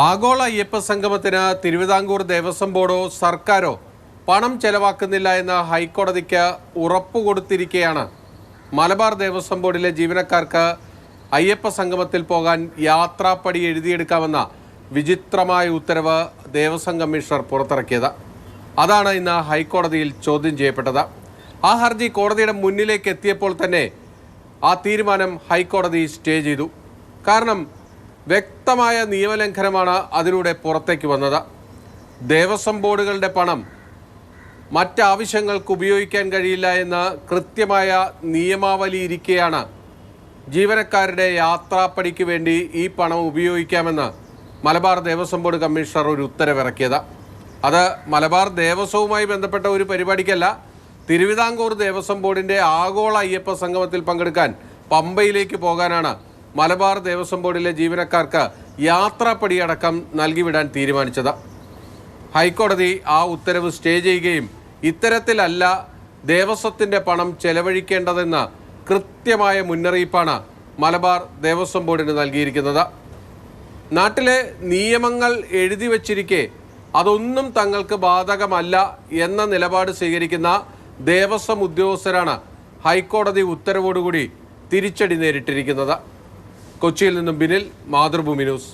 ആഗോള അയ്യപ്പ സംഗമത്തിന് തിരുവിതാംകൂർ ദേവസ്വം ബോർഡോ സർക്കാരോ പണം ചെലവാക്കുന്നില്ല എന്ന് ഹൈക്കോടതിക്ക് ഉറപ്പുകൊടുത്തിരിക്കെയാണ് മലബാർ ദേവസ്വം ബോർഡിലെ ജീവനക്കാർക്ക് അയ്യപ്പ സംഗമത്തിൽ പോകാൻ യാത്രാപ്പടി എഴുതിയെടുക്കാമെന്ന വിചിത്രമായ ഉത്തരവ് ദേവസ്വം കമ്മീഷണർ പുറത്തിറക്കിയത്. അതാണ് ഇന്ന് ഹൈക്കോടതിയിൽ ചോദ്യം ചെയ്യപ്പെട്ടത്. ആ ഹർജി കോടതിയുടെ മുന്നിലേക്ക് എത്തിയപ്പോൾ തന്നെ ആ തീരുമാനം ഹൈക്കോടതി സ്റ്റേ ചെയ്തു. കാരണം വ്യക്തമായ നിയമലംഘനമാണ് അതിലൂടെ പുറത്തേക്ക് വന്നത്. ദേവസ്വം ബോർഡുകളുടെ പണം മറ്റാവശ്യങ്ങൾക്ക് ഉപയോഗിക്കാൻ കഴിയില്ല എന്ന് കൃത്യമായ നിയമാവലി ഇരിക്കെയാണ് ജീവനക്കാരുടെ യാത്രാപ്പടിക്ക് വേണ്ടി ഈ പണം ഉപയോഗിക്കാമെന്ന് മലബാർ ദേവസ്വം ബോർഡ് കമ്മീഷണർ ഒരു ഉത്തരവിറക്കിയത്. അത് മലബാർ ദേവസ്വവുമായി ബന്ധപ്പെട്ട ഒരു പരിപാടിക്കല്ല, തിരുവിതാംകൂർ ദേവസ്വം ബോർഡിൻ്റെ ആഗോള അയ്യപ്പ സംഗമത്തിൽ പങ്കെടുക്കാൻ പമ്പയിലേക്ക് പോകാനാണ് മലബാർ ദേവസ്വം ബോർഡിലെ ജീവനക്കാർക്ക് യാത്രാപ്പടിയടക്കം നൽകിവിടാൻ തീരുമാനിച്ചത്. ഹൈക്കോടതി ആ ഉത്തരവ് സ്റ്റേ ചെയ്യുകയും ഇത്തരത്തിലല്ല ദേവസ്വത്തിൻ്റെ പണം ചെലവഴിക്കേണ്ടതെന്ന കൃത്യമായ മുന്നറിയിപ്പാണ് മലബാർ ദേവസ്വം ബോർഡിന് നൽകിയിരിക്കുന്നത്. നാട്ടിലെ നിയമങ്ങൾ എഴുതി വച്ചിരിക്കെ അതൊന്നും തങ്ങൾക്ക് ബാധകമല്ല എന്ന നിലപാട് സ്വീകരിക്കുന്ന ദേവസ്വം ഉദ്യോഗസ്ഥരാണ് ഹൈക്കോടതി ഉത്തരവോടുകൂടി തിരിച്ചടി നേരിട്ടിരിക്കുന്നത്. കൊച്ചിയിൽ നിന്നും ബിനിൽ, മാതൃഭൂമി ന്യൂസ്.